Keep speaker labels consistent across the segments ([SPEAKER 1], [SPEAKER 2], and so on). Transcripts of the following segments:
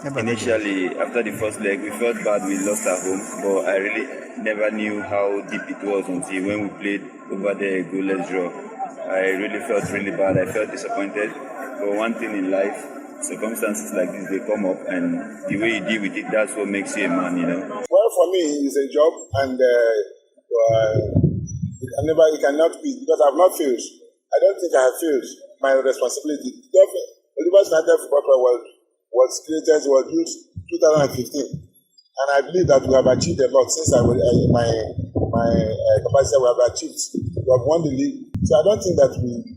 [SPEAKER 1] Initially, after the first leg, we felt bad we lost at home, but I really never knew how deep it was until when we played over there a goalless draw. I really felt really bad. I felt disappointed. But one thing in life, circumstances like this, they come up, and the way you deal with it, that's what makes you a man, you know.
[SPEAKER 2] Well, for me, it's a job, and it cannot be, because I've not failed. I don't think I have failed my responsibility. Oliver's United Football Club was built 2015, and I believe that we have achieved a lot since my capacity we have achieved. We have won the league, so I don't think that we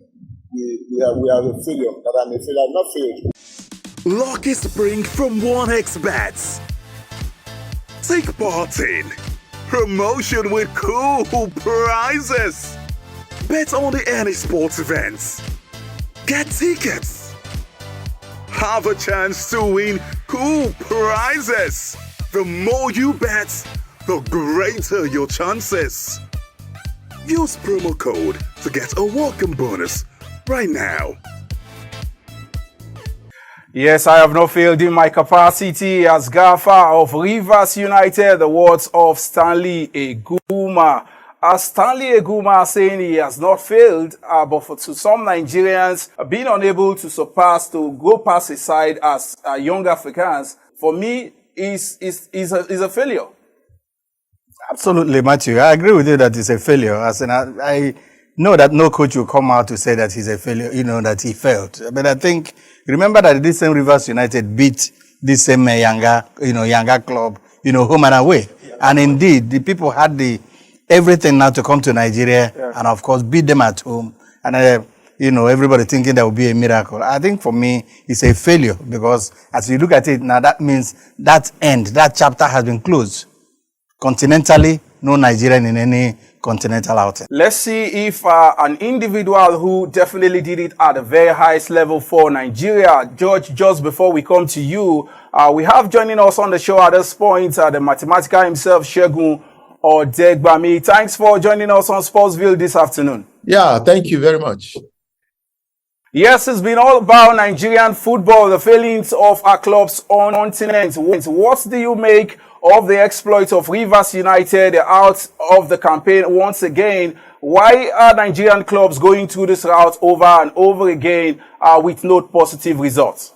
[SPEAKER 2] are a failure. That I'm a failure. I'm not failed.
[SPEAKER 3] Lucky Spring from 1xBet. Take part in promotion with cool prizes. Bet on any sports events. Get tickets. Have a chance to win cool prizes. The more you bet, the greater your chances. Use promo code to get a welcome bonus right now.
[SPEAKER 4] Yes, I have not failed in my capacity as gaffer of Rivers United, the words of Stanley Eguma. As Stanley Eguma saying he has not failed, but to some Nigerians, being unable to go past his side as young Africans, for me, is a failure.
[SPEAKER 5] Absolutely, Matthew. I agree with you that it's a failure. As in, I know that no coach will come out to say that he's a failure, that he failed. But I think, remember that this same Rivers United beat this same Yanga club, home and away. Yeah. And indeed, the people had everything now to come to Nigeria and, of course, beat them at home. And, everybody thinking that would be a miracle. I think for me, it's a failure because as you look at it now, that means that chapter has been closed. Continentally, no Nigerian in any continental outing.
[SPEAKER 4] Let's see if an individual who definitely did it at the very highest level for Nigeria. George, just before we come to you, we have joining us on the show at this point, the mathematical himself, Segun Odegbami. Thanks for joining us on Sportsville this afternoon.
[SPEAKER 6] Yeah, thank you very much.
[SPEAKER 4] Yes, it's been all about Nigerian football, the failings of our clubs on continent. What do you make of the exploit of Rivers United? They're out of the campaign once again. Why are Nigerian clubs going through this route over and over again with no positive results?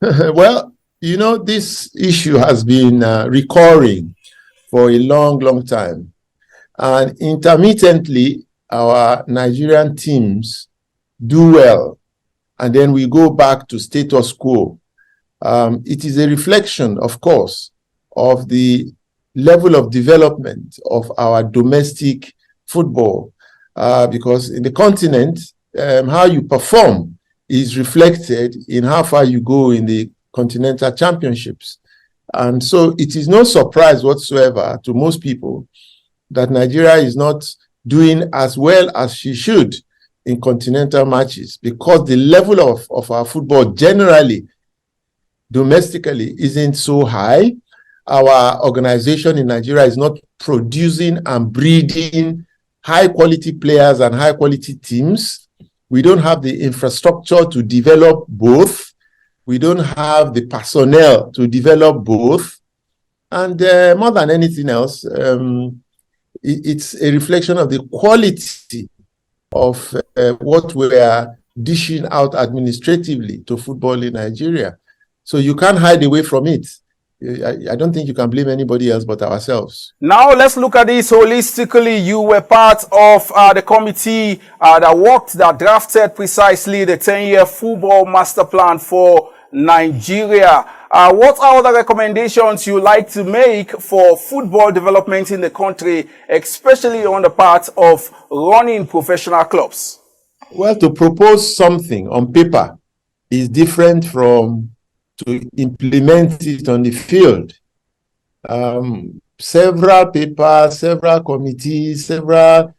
[SPEAKER 6] Well, this issue has been recurring for a long, long time. And intermittently, our Nigerian teams do well. And then we go back to status quo. It is a reflection, of course, of the level of development of our domestic football. Because in the continent, how you perform is reflected in how far you go in the continental championships. And so it is no surprise whatsoever to most people that Nigeria is not doing as well as she should in continental matches, because the level of our football generally, domestically, isn't so high. Our organization in Nigeria is not producing and breeding high-quality players and high-quality teams. We don't have the infrastructure to develop both. We don't have the personnel to develop both. And more than anything else, it's a reflection of the quality of what we are dishing out administratively to football in Nigeria. So you can't hide away from it. I don't think you can blame anybody else but ourselves.
[SPEAKER 4] Now let's look at this holistically. You were part of the committee that drafted precisely the 10-year football master plan for Nigeria. What are the recommendations you like to make for football development in the country, especially on the part of running professional clubs?
[SPEAKER 6] Well, to propose something on paper is different from to implement it on the field. Several papers, several committees, several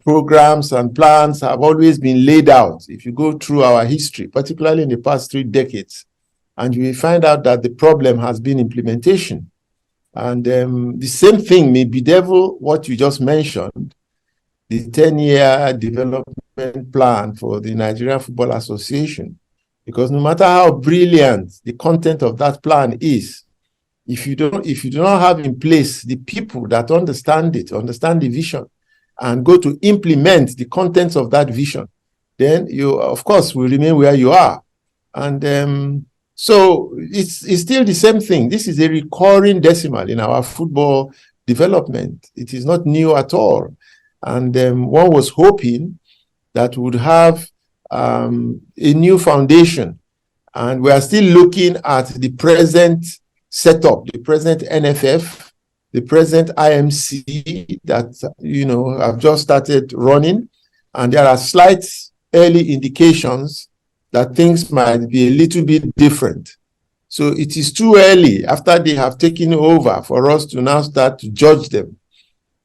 [SPEAKER 6] programs and plans have always been laid out. If you go through our history, particularly in the past 3 decades, and you will find out that the problem has been implementation. And the same thing may bedevil what you just mentioned, the 10-year development plan for the Nigerian Football Association. Because no matter how brilliant the content of that plan is, if you do not have in place the people that understand it, understand the vision, and go to implement the contents of that vision, then you, of course, will remain where you are. And so it's still the same thing. This is a recurring decimal in our football development. It is not new at all. And one was hoping that we would have a new foundation. And we are still looking at the present setup, the present NFF, the present IMC that, have just started running. And there are slight early indications that things might be a little bit different. So it is too early after they have taken over for us to now start to judge them.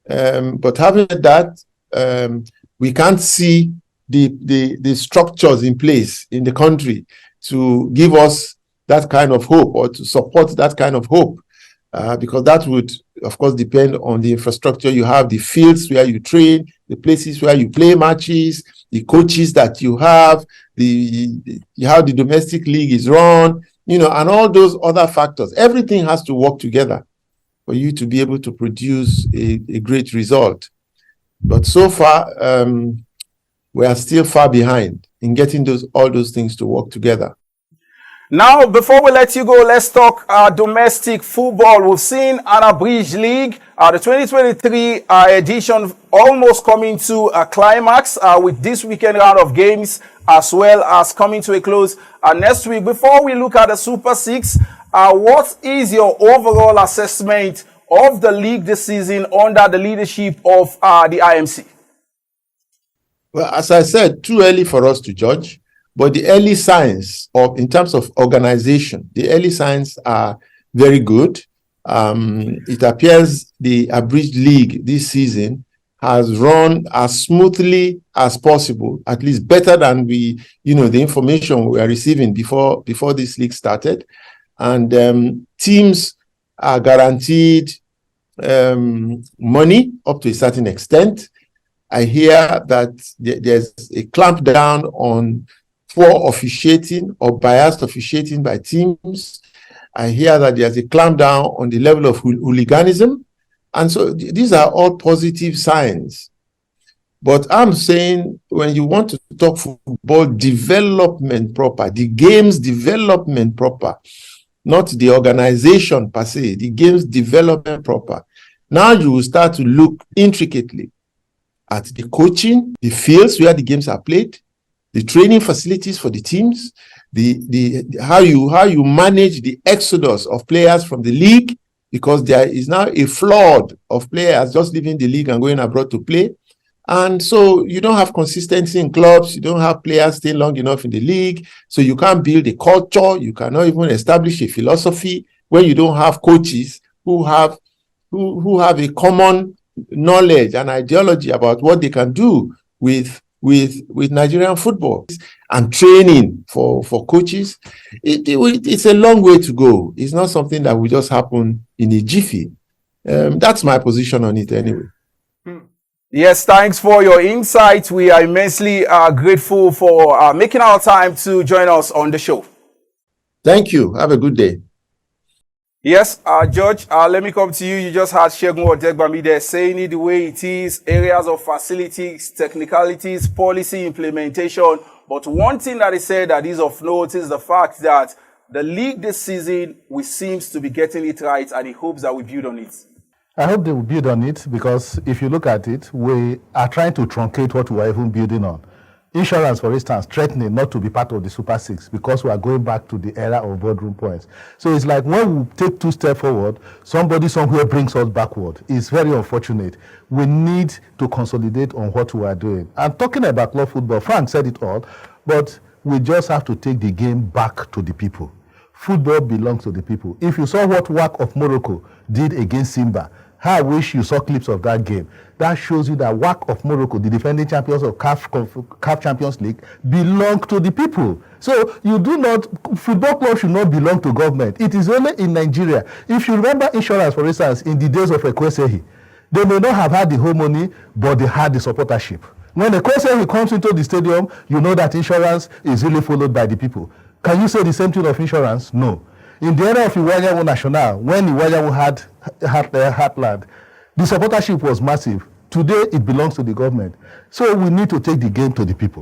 [SPEAKER 6] But having said that, we can't see the structures in place in the country to give us that kind of hope or to support that kind of hope, because that would, of course, depend on the infrastructure you have, the fields where you train, the places where you play matches, the coaches that you have, how the domestic league is run, and all those other factors. Everything has to work together for you to be able to produce a great result. But so far, we are still far behind in getting all those things to work together.
[SPEAKER 4] Now, before we let you go, let's talk domestic football. We've seen Anna Bridge League, the 2023 edition almost coming to a climax with this weekend round of games, as well as coming to a close next week. Before we look at the Super 6, what is your overall assessment of the league this season under the leadership of the IMC?
[SPEAKER 6] Well, as I said, too early for us to judge. But the early signs in terms of organization, the early signs are very good. It appears the Abridged League this season has run as smoothly as possible, at least better than the information we are receiving before this league started. And teams are guaranteed money up to a certain extent. I hear that there's a clampdown on poor officiating or biased officiating by teams. I hear that there's a clampdown on the level of hooliganism. And so these are all positive signs. But I'm saying when you want to talk football development proper, the game's development proper, not the organization per se, the game's development proper, now you will start to look intricately at the coaching, the fields where the games are played, the training facilities for the teams, how you manage the exodus of players from the league, because there is now a flood of players just leaving the league and going abroad to play. And so you don't have consistency in clubs, you don't have players staying long enough in the league, so you can't build a culture, you cannot even establish a philosophy when you don't have coaches who have a common knowledge and ideology about what they can do with Nigerian football and training for coaches. It's a long way to go. It's not something that will just happen in a jiffy. That's my position on it anyway.
[SPEAKER 4] Yes, thanks for your insights. We are immensely grateful for making our time to join us on the show.
[SPEAKER 6] Thank you. Have a good day.
[SPEAKER 4] Yes, George, let me come to you. You just had Segun Odegbami there saying it the way it is, areas of facilities, technicalities, policy implementation. But one thing that he said that is of note is the fact that the league this season, we seems to be getting it right, and he hopes that we build on it.
[SPEAKER 7] I hope they will build on it, because if you look at it, we are trying to truncate what we are even building on. Insurance, for instance, threatening not to be part of the Super 6 because we are going back to the era of boardroom points. So it's like when we take 2 steps forward, somebody somewhere brings us backward. It's very unfortunate. We need to consolidate on what we are doing. And talking about club football, Frank said it all, but we just have to take the game back to the people. Football belongs to the people. If you saw what WAC of Morocco did against Simba, I wish you saw clips of that game. That shows you that WAC of Morocco, the defending champions of CAF Champions League, belong to the people. So football clubs should not belong to government. It is only in Nigeria. If you remember insurance, for instance, in the days of Ekwesehi, they may not have had the whole money, but they had the supportership. When Ekwesehi comes into the stadium, you know that insurance is really followed by the people. Can you say the same thing of insurance? No. In the era of Iwanyawo National, when Iwanyawo had Heartland, the supportership was massive. Today, it belongs to the government. So we need to take the game to the people.